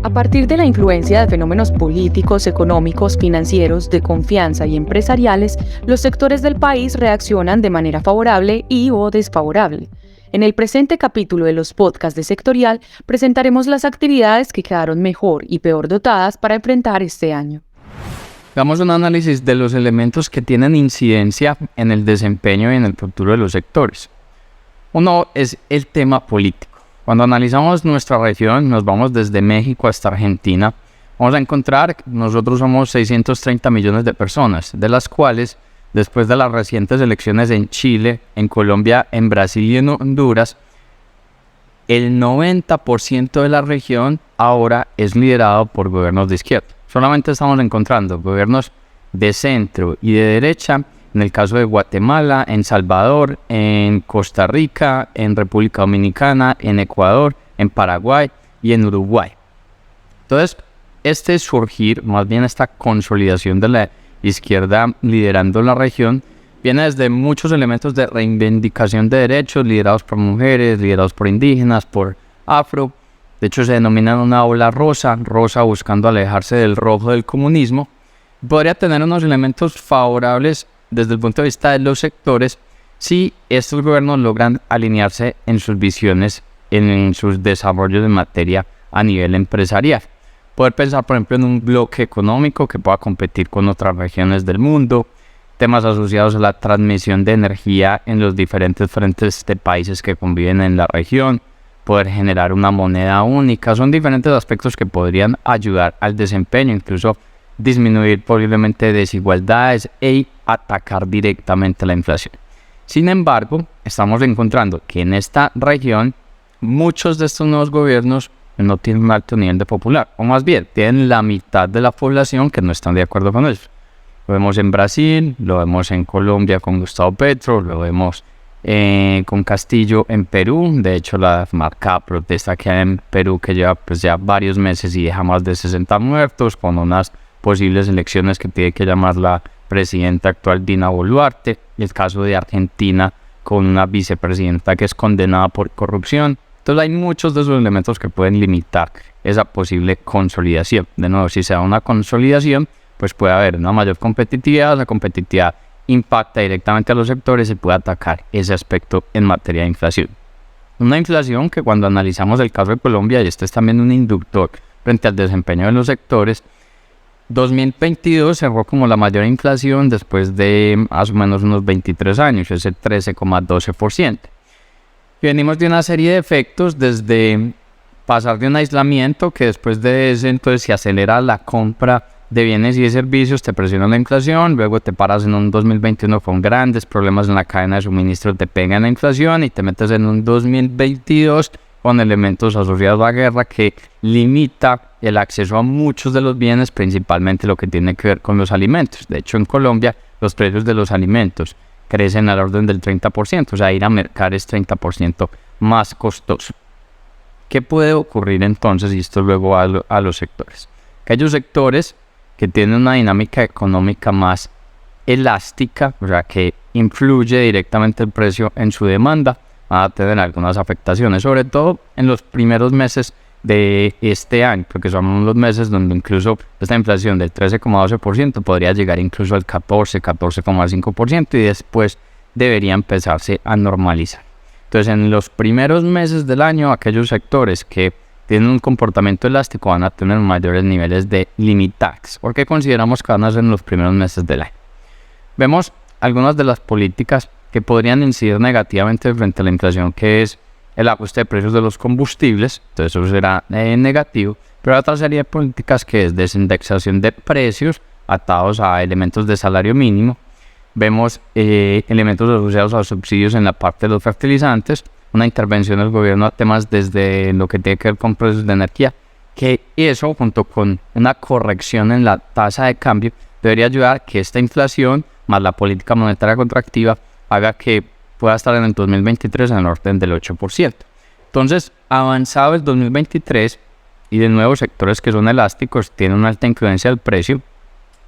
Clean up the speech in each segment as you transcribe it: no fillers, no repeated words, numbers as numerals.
A partir de la influencia de fenómenos políticos, económicos, financieros, de confianza y empresariales, los sectores del país reaccionan de manera favorable y/o desfavorable. En el presente capítulo de los podcasts de Sectorial presentaremos las actividades que quedaron mejor y peor dotadas para enfrentar este año. Hagamos un análisis de los elementos que tienen incidencia en el desempeño y en el futuro de los sectores. Uno es el tema político. Cuando analizamos nuestra región, nos vamos desde México hasta Argentina, vamos a encontrar que nosotros somos 630 millones de personas, de las cuales, después de las recientes elecciones en Chile, en Colombia, en Brasil y en Honduras, el 90% de la región ahora es liderado por gobiernos de izquierda. Solamente estamos encontrando gobiernos de centro y de derecha, en el caso de Guatemala, en Salvador, en Costa Rica, en República Dominicana, en Ecuador, en Paraguay y en Uruguay. Entonces, este surgir, más bien esta consolidación de la izquierda liderando la región, viene desde muchos elementos de reivindicación de derechos liderados por mujeres, liderados por indígenas, por afro. De hecho, se denominan una ola rosa buscando alejarse del rojo del comunismo. Podría tener unos elementos favorables desde el punto de vista de los sectores si estos gobiernos logran alinearse en sus visiones, en sus desarrollos de materia a nivel empresarial. Poder pensar, por ejemplo, en un bloque económico que pueda competir con otras regiones del mundo, temas asociados a la transmisión de energía en los diferentes frentes de países que conviven en la región, poder generar una moneda única. Son diferentes aspectos que podrían ayudar al desempeño, incluso disminuir posiblemente desigualdades e atacar directamente la inflación. Sin embargo, estamos encontrando que en esta región muchos de estos nuevos gobiernos no tienen un alto nivel de popular, o más bien tienen la mitad de la población que no están de acuerdo con ellos. Lo vemos en Brasil, lo vemos en Colombia con Gustavo Petro, lo vemos con Castillo en Perú. De hecho, la marcada protesta que hay en Perú, que lleva ya varios meses y deja más de 60 muertos, con unas posibles elecciones que tiene que llamar la presidenta actual Dina Boluarte, y el caso de Argentina con una vicepresidenta que es condenada por corrupción. Entonces hay muchos de esos elementos que pueden limitar esa posible consolidación. De nuevo, si se da una consolidación, pues puede haber una mayor competitividad. La competitividad impacta directamente a los sectores y puede atacar ese aspecto en materia de inflación. Una inflación que, cuando analizamos el caso de Colombia, y este es también un inductor frente al desempeño de los sectores, 2022 cerró como la mayor inflación después de más o menos unos 23 años, ese 13,12%. Y venimos de una serie de efectos, desde pasar de un aislamiento, que después de ese entonces se acelera la compra de bienes y de servicios, te presiona la inflación, luego te paras en un 2021 con grandes problemas en la cadena de suministro, te pega la inflación y te metes en un 2022 con elementos asociados a la guerra que limita el acceso a muchos de los bienes, principalmente lo que tiene que ver con los alimentos. De hecho, en Colombia los precios de los alimentos crecen al orden del 30%, o sea, ir a mercar es 30% más costoso. ¿Qué puede ocurrir entonces? Y esto luego a los sectores. Aquellos sectores que tienen una dinámica económica más elástica, o sea, que influye directamente el precio en su demanda, van a tener algunas afectaciones, sobre todo en los primeros meses de este año, porque son los meses donde incluso esta inflación del 13,12% podría llegar incluso al 14,5% y después debería empezarse a normalizar. Entonces, en los primeros meses del año, aquellos sectores que tienen un comportamiento elástico van a tener mayores niveles de limitax, porque consideramos que van a ser en los primeros meses del año. Vemos algunas de las políticas que podrían incidir negativamente frente a la inflación, que es el ajuste de precios de los combustibles. Entonces eso será negativo, pero hay otra serie de políticas que es desindexación de precios atados a elementos de salario mínimo. Vemos elementos asociados a subsidios en la parte de los fertilizantes, una intervención del gobierno a temas desde lo que tiene que ver con precios de energía, que eso, junto con una corrección en la tasa de cambio, debería ayudar a que esta inflación más la política monetaria contractiva haga que pueda estar en el 2023 en el orden del 8%. Entonces, avanzado el 2023, y de nuevo sectores que son elásticos, tienen una alta influencia del precio,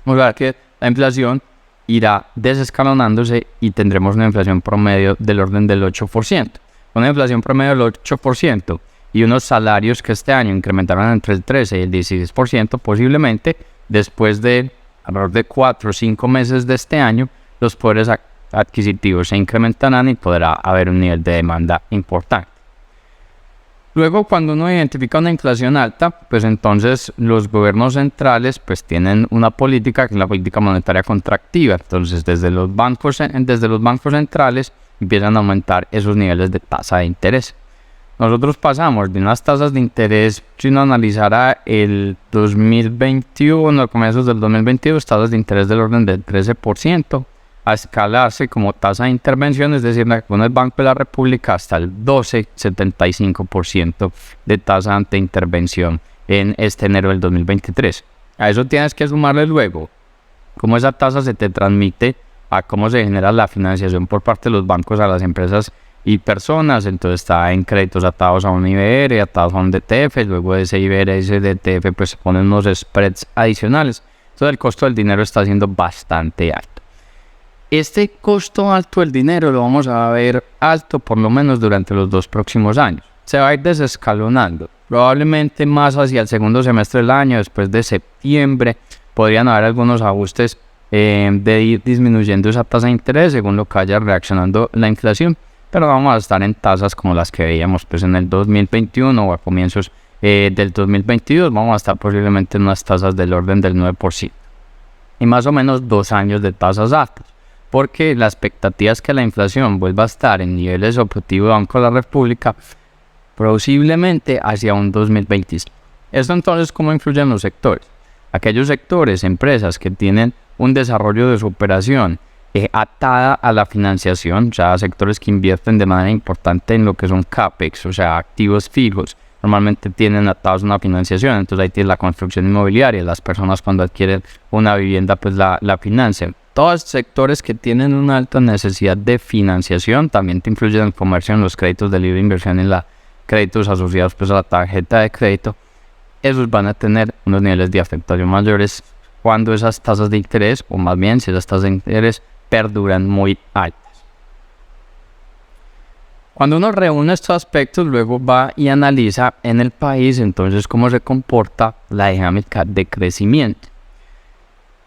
vamos a ver que la inflación irá desescalonándose y tendremos una inflación promedio del orden del 8%. Una inflación promedio del 8% y unos salarios que este año incrementaron entre el 13 y el 16%, posiblemente después de alrededor de 4 o 5 meses de este año, los poderes adquisitivos se incrementarán y podrá haber un nivel de demanda importante. Luego, cuando uno identifica una inflación alta, pues entonces los gobiernos centrales pues tienen una política que es la política monetaria contractiva. Entonces, desde los bancos centrales empiezan a aumentar esos niveles de tasa de interés. Nosotros pasamos de unas tasas de interés, si uno analizara el 2021, comienzos del 2022, tasas de interés del orden del 13%, a escalarse como tasa de intervención, es decir, con el Banco de la República hasta el 12,75% de tasa ante intervención en este enero del 2023. A eso tienes que sumarle luego cómo esa tasa se te transmite a cómo se genera la financiación por parte de los bancos a las empresas y personas. Entonces está en créditos atados a un IBR, atados a un DTF, luego de ese IBR y ese DTF pues se ponen unos spreads adicionales. Entonces el costo del dinero está siendo bastante alto. Este costo alto del dinero lo vamos a ver alto por lo menos durante los 2 próximos años. Se va a ir desescalonando. Probablemente más hacia el segundo semestre del año, después de septiembre, podrían haber algunos ajustes de ir disminuyendo esa tasa de interés según lo que vaya reaccionando la inflación. Pero vamos a estar en tasas como las que veíamos pues, en el 2021 o a comienzos del 2022. Vamos a estar posiblemente en unas tasas del orden del 9%. Y más o menos 2 años de tasas altas. Porque la expectativa es que la inflación vuelva a estar en niveles objetivos del Banco de la República posiblemente hacia un 2025. Esto entonces, ¿cómo influye en los sectores? Aquellos sectores, empresas que tienen un desarrollo de su operación atada a la financiación, o sea, sectores que invierten de manera importante en lo que son CAPEX, o sea, activos fijos, normalmente tienen atados a una financiación. Entonces ahí tienes la construcción inmobiliaria, las personas cuando adquieren una vivienda pues la financian. Todos sectores que tienen una alta necesidad de financiación también te influyen en el comercio, en los créditos de libre inversión y los créditos asociados pues a la tarjeta de crédito. Esos van a tener unos niveles de afectación mayores cuando esas tasas de interés, o más bien si esas tasas de interés perduran muy altas. Cuando uno reúne estos aspectos, luego va y analiza en el país entonces cómo se comporta la dinámica de crecimiento.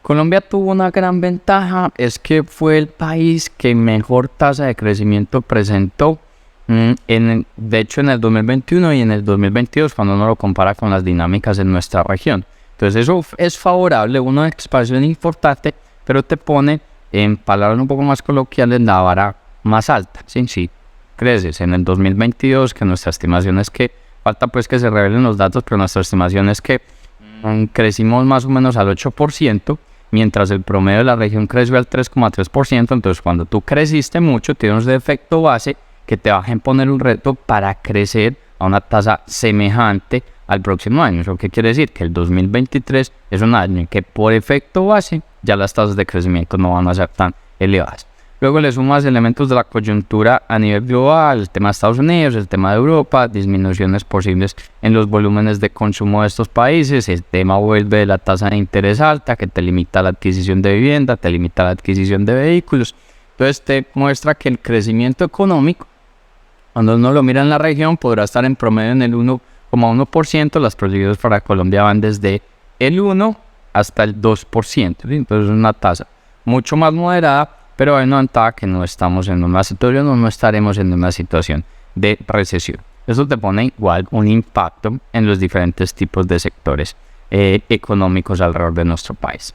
Colombia tuvo una gran ventaja, es que fue el país que mejor tasa de crecimiento presentó, de hecho en el 2021 y en el 2022 cuando uno lo compara con las dinámicas en nuestra región. Entonces eso es favorable, una expansión importante, pero te pone, en palabras un poco más coloquiales, la vara más alta. Sí, creces en el 2022, que nuestra estimación es que, falta pues que se revelen los datos, pero nuestra estimación es que crecimos más o menos al 8%, mientras el promedio de la región creció al 3,3%, entonces cuando tú creciste mucho, tienes un efecto base que te va a imponer un reto para crecer a una tasa semejante al próximo año. ¿Eso qué quiere decir? Que el 2023 es un año en que por efecto base ya las tasas de crecimiento no van a ser tan elevadas. Luego le sumas elementos de la coyuntura a nivel global, el tema de Estados Unidos, el tema de Europa, disminuciones posibles en los volúmenes de consumo de estos países, el tema vuelve de la tasa de interés alta que te limita la adquisición de vivienda, te limita la adquisición de vehículos. Entonces te muestra que el crecimiento económico, cuando uno lo mira en la región, podrá estar en promedio en el 1,1%, las proyecciones para Colombia van desde el 1 hasta el 2%, ¿sí? Entonces es una tasa mucho más moderada, pero hay una ventaja que no estamos en una situación o no estaremos en una situación de recesión. Eso te pone igual un impacto en los diferentes tipos de sectores económicos alrededor de nuestro país.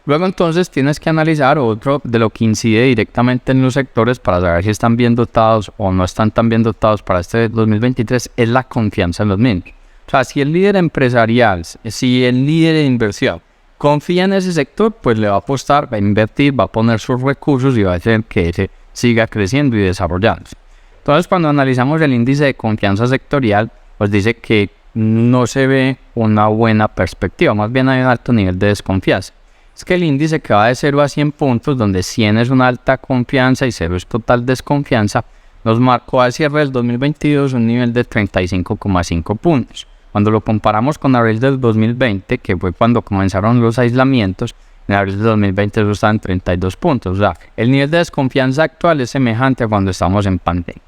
Luego entonces tienes que analizar otro de lo que incide directamente en los sectores para saber si están bien dotados o no están tan bien dotados para este 2023, es la confianza en los mismos. O sea, si el líder empresarial, si el líder de inversión confía en ese sector, pues le va a apostar, va a invertir, va a poner sus recursos y va a hacer que ese siga creciendo y desarrollándose. Entonces, cuando analizamos el índice de confianza sectorial, pues dice que no se ve una buena perspectiva, más bien hay un alto nivel de desconfianza. Es que el índice que va de 0 a 100 puntos, donde 100 es una alta confianza y 0 es total desconfianza, nos marcó al cierre del 2022 un nivel de 35,5 puntos. Cuando lo comparamos con abril del 2020, que fue cuando comenzaron los aislamientos, en abril del 2020 eso estaba en 32 puntos. O sea, el nivel de desconfianza actual es semejante a cuando estamos en pandemia.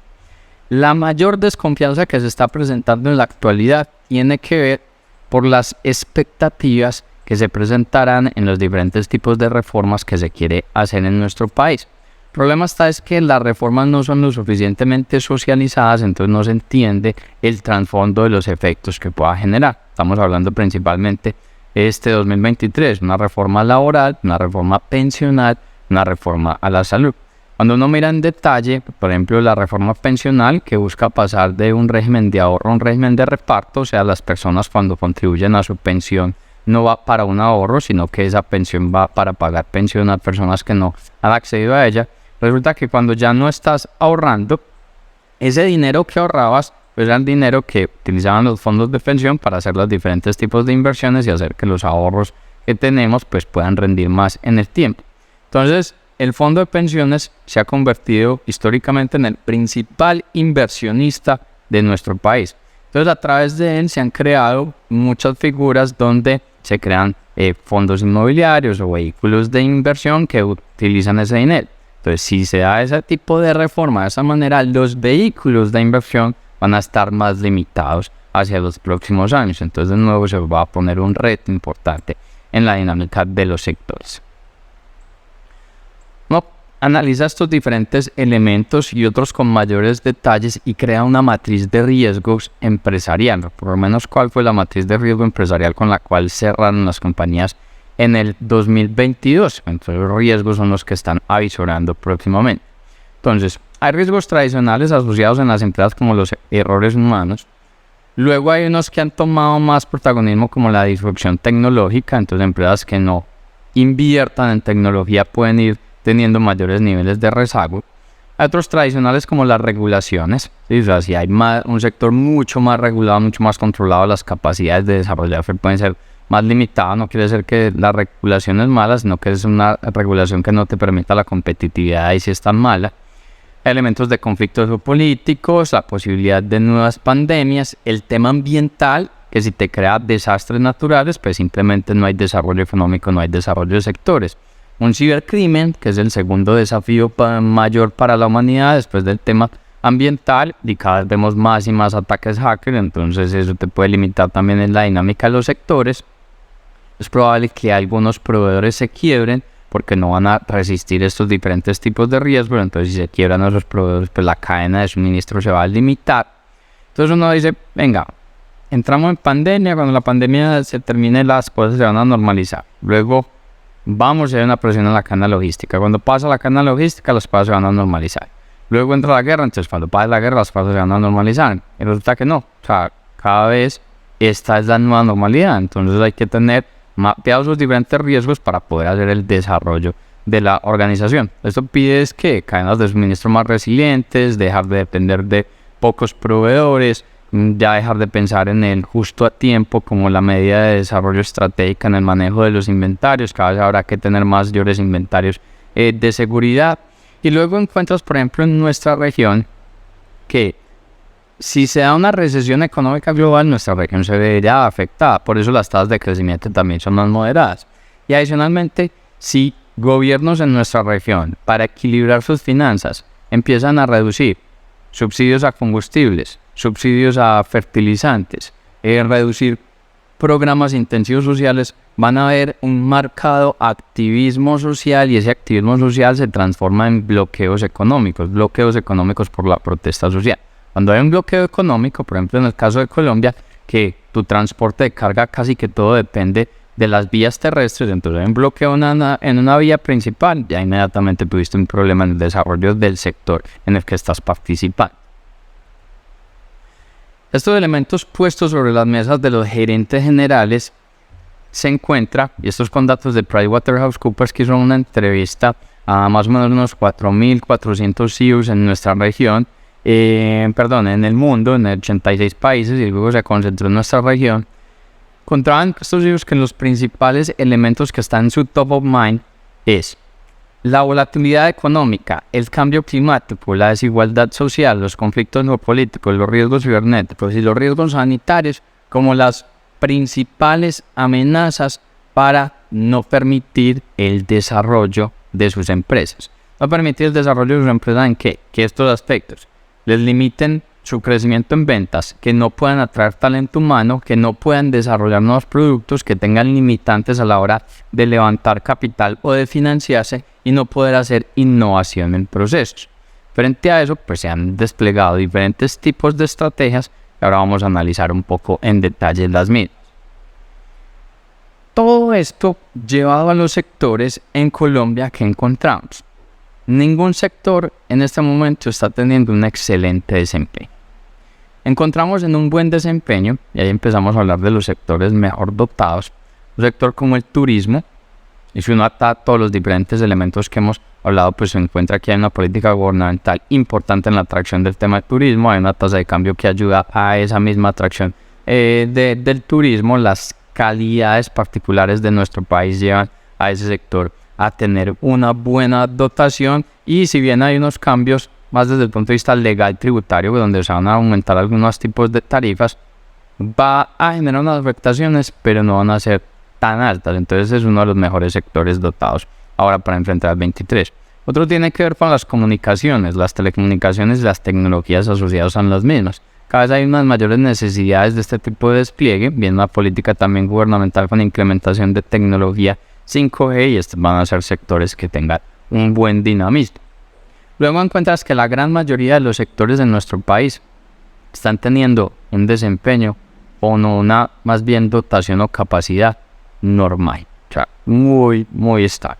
La mayor desconfianza que se está presentando en la actualidad tiene que ver por las expectativas que se presentarán en los diferentes tipos de reformas que se quiere hacer en nuestro país. El problema es que las reformas no son lo suficientemente socializadas, entonces no se entiende el trasfondo de los efectos que pueda generar. Estamos hablando principalmente este 2023, una reforma laboral, una reforma pensional, una reforma a la salud. Cuando uno mira en detalle, por ejemplo, la reforma pensional que busca pasar de un régimen de ahorro a un régimen de reparto, o sea, las personas cuando contribuyen a su pensión no va para un ahorro, sino que esa pensión va para pagar pensión a personas que no han accedido a ella. Resulta que cuando ya no estás ahorrando, ese dinero que ahorrabas, pues era el dinero que utilizaban los fondos de pensión para hacer los diferentes tipos de inversiones y hacer que los ahorros que tenemos pues puedan rendir más en el tiempo. Entonces, el fondo de pensiones se ha convertido históricamente en el principal inversionista de nuestro país. Entonces, a través de él se han creado muchas figuras donde se crean fondos inmobiliarios o vehículos de inversión que utilizan ese dinero. Entonces, si se da ese tipo de reforma de esa manera, los vehículos de inversión van a estar más limitados hacia los próximos años. Entonces, de nuevo, se va a poner un reto importante en la dinámica de los sectores. Uno analiza estos diferentes elementos y otros con mayores detalles y crea una matriz de riesgos empresarial. Por lo menos, ¿cuál fue la matriz de riesgo empresarial con la cual cerraron las compañías en el 2022? Entonces, los riesgos son los que están avisorando próximamente. Entonces, hay riesgos tradicionales asociados en las empresas como los errores humanos. Luego hay unos que han tomado más protagonismo como la disrupción tecnológica. Entonces, empresas que no inviertan en tecnología pueden ir teniendo mayores niveles de rezago. Hay otros tradicionales como las regulaciones. ¿Sí? O sea, si hay un sector mucho más regulado, mucho más controlado, las capacidades de desarrollar pueden ser más limitado. No quiere decir que la regulación es mala, sino que es una regulación que no te permita la competitividad y si es tan mala. Elementos de conflictos geopolíticos, la posibilidad de nuevas pandemias, el tema ambiental, que si te crea desastres naturales, pues simplemente no hay desarrollo económico, no hay desarrollo de sectores. Un cibercrimen, que es el segundo desafío mayor para la humanidad después del tema ambiental, y cada vez vemos más y más ataques hackers, entonces eso te puede limitar también en la dinámica de los sectores. Es probable que algunos proveedores se quiebren porque no van a resistir estos diferentes tipos de riesgos, entonces si se quiebran esos proveedores, pues la cadena de suministro se va a limitar. Entonces uno dice, venga, entramos en pandemia, cuando la pandemia se termine las cosas se van a normalizar. Luego vamos a ver una presión en la cadena logística. Cuando pasa la cadena logística, las cosas se van a normalizar. Luego entra la guerra, entonces cuando pasa la guerra, las cosas se van a normalizar. Y resulta que no. O sea, cada vez esta es la nueva normalidad. Entonces hay que tener mapeados los diferentes riesgos para poder hacer el desarrollo de la organización. Esto pide es que cadenas de suministro más resilientes, dejar de depender de pocos proveedores, ya dejar de pensar en el justo a tiempo como la medida de desarrollo estratégica en el manejo de los inventarios. Cada vez habrá que tener mayores inventarios de seguridad. Y luego encuentras, por ejemplo, en nuestra región, que si se da una recesión económica global, nuestra región se vería afectada. Por eso las tasas de crecimiento también son más moderadas. Y adicionalmente, si gobiernos en nuestra región, para equilibrar sus finanzas, empiezan a reducir subsidios a combustibles, subsidios a fertilizantes, reducir programas intensivos sociales, van a haber un marcado activismo social y ese activismo social se transforma en bloqueos económicos por la protesta social. Cuando hay un bloqueo económico, por ejemplo en el caso de Colombia, que tu transporte de carga casi que todo depende de las vías terrestres, entonces hay un bloqueo en una vía principal, ya inmediatamente tuviste un problema en el desarrollo del sector en el que estás participando. Estos elementos puestos sobre las mesas de los gerentes generales se encuentra, y estos con datos de PricewaterhouseCoopers, que hizo una entrevista a más o menos unos 4.400 CEOs en nuestra región, en el mundo, en 86 países, y luego se concentró en nuestra región. Encontraban estos CEOs que los principales elementos que están en su top of mind es la volatilidad económica, el cambio climático, la desigualdad social, los conflictos geopolíticos, los riesgos cibernéticos y los riesgos sanitarios como las principales amenazas para no permitir el desarrollo de sus empresas. No permitir el desarrollo de sus empresas ¿en qué? ¿Qué estos aspectos? les limiten su crecimiento en ventas, que no puedan atraer talento humano, que no puedan desarrollar nuevos productos, que tengan limitantes a la hora de levantar capital o de financiarse y no poder hacer innovación en procesos. Frente a eso, pues se han desplegado diferentes tipos de estrategias y ahora vamos a analizar un poco en detalle las mismas. Todo esto llevado a los sectores en Colombia que encontramos. Ningún sector en este momento está teniendo un excelente desempeño. Encontramos en un buen desempeño, y ahí empezamos a hablar de los sectores mejor dotados, un sector como el turismo, y si uno ata todos los diferentes elementos que hemos hablado, pues se encuentra que hay una política gubernamental importante en la atracción del tema del turismo, hay una tasa de cambio que ayuda a esa misma atracción del turismo. Las calidades particulares de nuestro país llevan a ese sector a tener una buena dotación, y si bien hay unos cambios más desde el punto de vista legal tributario, donde se van a aumentar algunos tipos de tarifas, va a generar unas afectaciones, pero no van a ser tan altas. Entonces es uno de los mejores sectores dotados ahora para enfrentar al 23. Otro tiene que ver con las comunicaciones, las telecomunicaciones y las tecnologías asociadas a las mismas. Cada vez hay unas mayores necesidades de este tipo de despliegue, bien una política también gubernamental con implementación de tecnología 5G, y estos van a ser sectores que tengan un buen dinamismo. Luego encuentras que la gran mayoría de los sectores de nuestro país están teniendo un desempeño o no, una más bien dotación o capacidad normal, o sea, muy estable.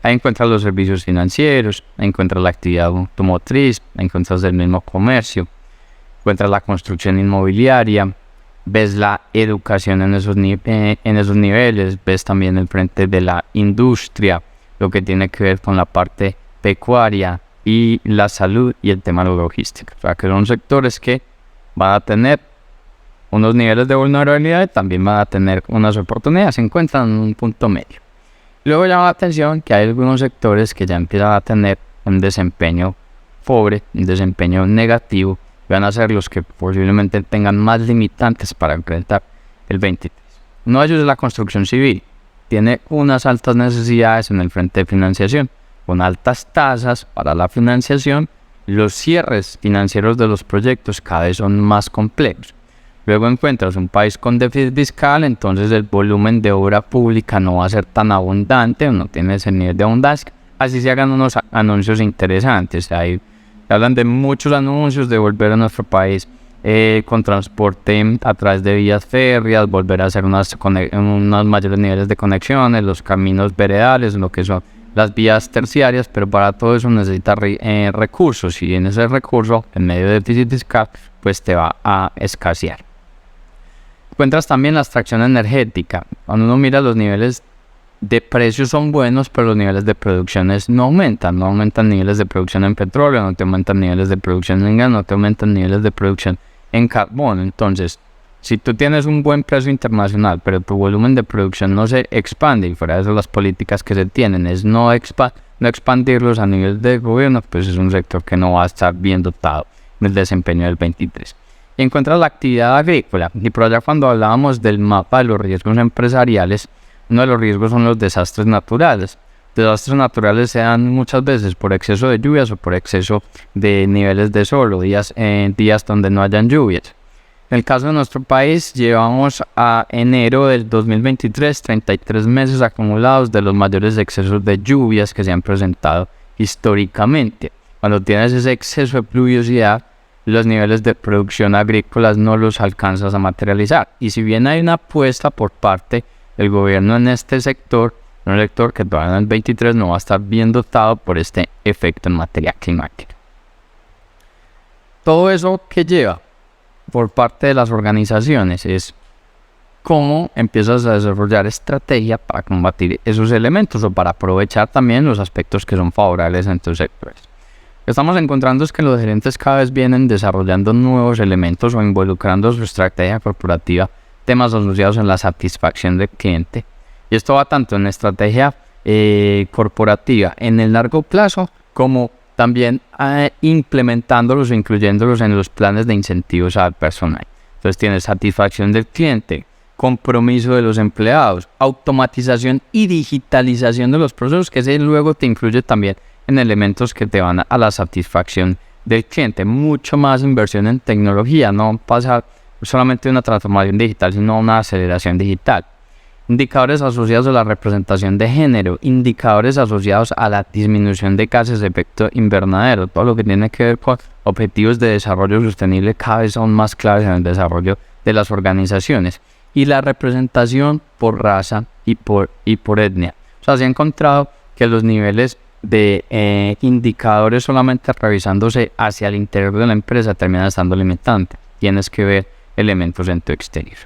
Ahí encuentras los servicios financieros, ahí encuentras la actividad automotriz, ahí encuentras el mismo comercio, encuentras la construcción inmobiliaria, ves la educación en esos niveles, ves también el frente de la industria, lo que tiene que ver con la parte pecuaria y la salud y el tema de la logística. O sea, que son sectores que van a tener unos niveles de vulnerabilidad y también van a tener unas oportunidades, se encuentran en un punto medio. Luego llama la atención que hay algunos sectores que ya empiezan a tener un desempeño pobre, un desempeño negativo, y van a ser los que posiblemente tengan más limitantes para enfrentar el 23. Uno de ellos es la construcción civil. Tiene unas altas necesidades en el frente de financiación, con altas tasas para la financiación. Los cierres financieros de los proyectos cada vez son más complejos. Luego encuentras un país con déficit fiscal, entonces el volumen de obra pública no va a ser tan abundante, no tiene ese nivel de abundancia. Así se hagan unos anuncios interesantes. Ahí hablan de muchos anuncios de volver a nuestro país con transporte a través de vías férreas, volver a hacer unos mayores niveles de conexiones, los caminos veredales, lo que son las vías terciarias, pero para todo eso necesita recursos, y en ese recurso, en medio de déficit fiscal, pues te va a escasear. Encuentras también la extracción energética. Cuando uno mira, los niveles de precios son buenos, pero los niveles de producción no aumentan niveles de producción en petróleo, no te aumentan niveles de producción en gas, no te aumentan niveles de producción en carbón. Entonces, si tú tienes un buen precio internacional, pero tu volumen de producción no se expande, y fuera de eso las políticas que se tienen es no expandirlos a nivel de gobierno, pues es un sector que no va a estar bien dotado en el desempeño del 23. Y encuentras la actividad agrícola, y por allá cuando hablábamos del mapa de los riesgos empresariales, uno de los riesgos son los desastres naturales. Desastres naturales se dan muchas veces por exceso de lluvias o por exceso de niveles de sol, o días donde no hayan lluvias. En el caso de nuestro país, llevamos a enero del 2023 33 meses acumulados de los mayores excesos de lluvias que se han presentado históricamente. Cuando tienes ese exceso de pluviosidad, los niveles de producción agrícolas no los alcanzas a materializar. Y si bien hay una apuesta por parte del gobierno en este sector, un sector que todavía en el 23 no va a estar bien dotado por este efecto en materia climática. Todo eso que lleva por parte de las organizaciones es cómo empiezas a desarrollar estrategia para combatir esos elementos, o para aprovechar también los aspectos que son favorables en tus sectores. Lo que estamos encontrando es que los gerentes cada vez vienen desarrollando nuevos elementos o involucrando su estrategia corporativa temas asociados en la satisfacción del cliente. Y esto va tanto en estrategia corporativa en el largo plazo, como también implementándolos o incluyéndolos en los planes de incentivos al personal. Entonces tienes satisfacción del cliente, compromiso de los empleados, automatización y digitalización de los procesos, que ese luego te incluye también en elementos que te van a la satisfacción del cliente, mucho más inversión en tecnología, no pasa solamente una transformación digital, sino una aceleración digital. Indicadores asociados a la representación de género, indicadores asociados a la disminución de gases de efecto invernadero, todo lo que tiene que ver con objetivos de desarrollo sostenible cada vez son más claves en el desarrollo de las organizaciones. Y la representación por raza y por etnia. O sea, se ha encontrado que los niveles de indicadores solamente revisándose hacia el interior de la empresa terminan estando limitantes. Tienes que ver elementos en tu exterior.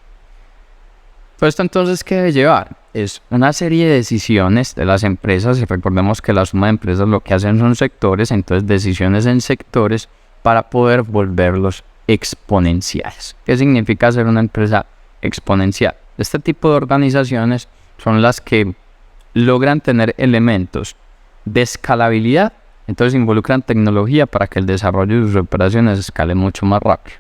Todo esto entonces, ¿qué debe llevar? Es una serie de decisiones de las empresas, y recordemos que la suma de empresas lo que hacen son sectores, entonces decisiones en sectores para poder volverlos exponenciales. ¿Qué significa ser una empresa exponencial? Este tipo de organizaciones son las que logran tener elementos de escalabilidad, entonces involucran tecnología para que el desarrollo de sus operaciones escale mucho más rápido.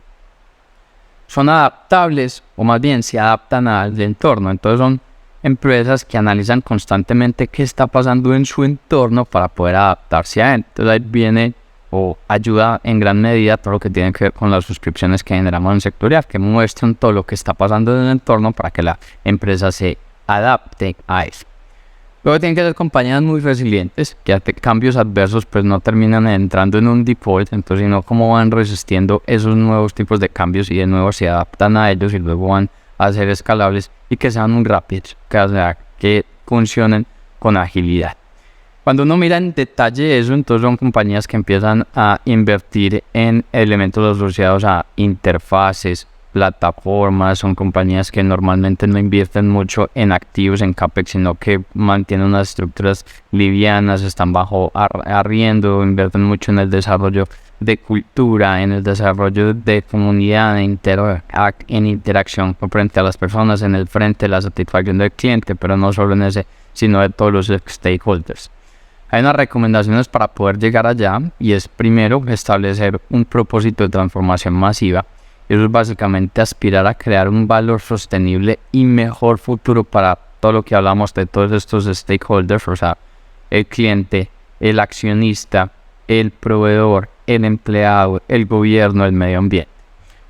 Son adaptables, o más bien se adaptan al entorno, entonces son empresas que analizan constantemente qué está pasando en su entorno para poder adaptarse a él. Entonces ahí viene o ayuda en gran medida todo lo que tiene que ver con las suscripciones que generamos en sectorial, que muestran todo lo que está pasando en el entorno para que la empresa se adapte a eso. Luego tienen que ser compañías muy resilientes, que ante cambios adversos pues no terminan entrando en un default, entonces sino cómo van resistiendo esos nuevos tipos de cambios y de nuevo se adaptan a ellos y luego van a ser escalables y que sean muy rápidos, que funcionen con agilidad. Cuando uno mira en detalle eso, entonces son compañías que empiezan a invertir en elementos asociados a interfaces, plataformas, son compañías que normalmente no invierten mucho en activos, en CAPEX, sino que mantienen unas estructuras livianas, están bajo arriendo, invierten mucho en el desarrollo de cultura, en el desarrollo de comunidad, en interacción frente a las personas, en el frente de la satisfacción del cliente, pero no solo en ese, sino de todos los stakeholders. Hay unas recomendaciones para poder llegar allá y es primero establecer un propósito de transformación masiva. Eso es básicamente aspirar a crear un valor sostenible y mejor futuro para todo lo que hablamos de todos estos stakeholders, o sea, el cliente, el accionista, el proveedor, el empleado, el gobierno, el medio ambiente.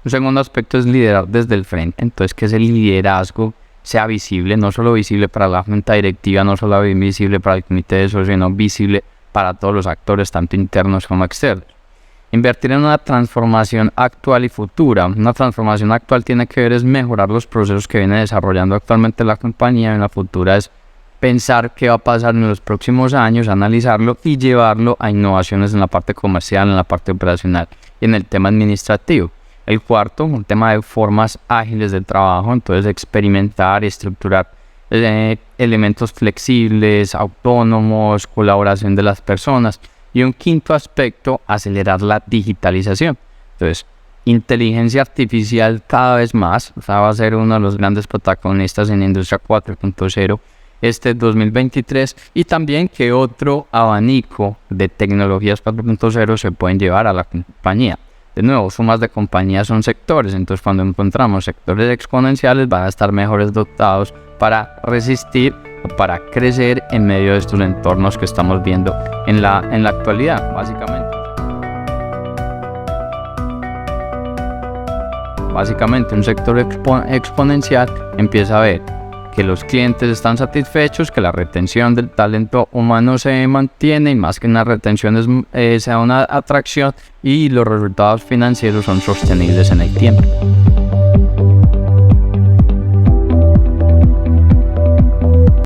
Un segundo aspecto es liderar desde el frente, entonces que ese liderazgo sea visible, no solo visible para la junta directiva, no solo visible para el comité de socios, sino visible para todos los actores, tanto internos como externos. Invertir en una transformación actual y futura. Una transformación actual tiene que ver es mejorar los procesos que viene desarrollando actualmente la compañía, y una futura es pensar qué va a pasar en los próximos años, analizarlo y llevarlo a innovaciones en la parte comercial, en la parte operacional y en el tema administrativo. El cuarto, un tema de formas ágiles de trabajo, entonces experimentar y estructurar elementos flexibles, autónomos, colaboración de las personas. Y un quinto aspecto, acelerar la digitalización. Entonces, inteligencia artificial cada vez más, o sea, va a ser uno de los grandes protagonistas en Industria 4.0 este 2023, y también que otro abanico de tecnologías 4.0 se pueden llevar a la compañía. De nuevo, sumas de compañías son sectores, entonces cuando encontramos sectores exponenciales van a estar mejores dotados para resistir o para crecer en medio de estos entornos que estamos viendo en la actualidad, básicamente. Básicamente, un sector exponencial empieza a ver que los clientes están satisfechos, que la retención del talento humano se mantiene y más que una retención sea una atracción y los resultados financieros son sostenibles en el tiempo.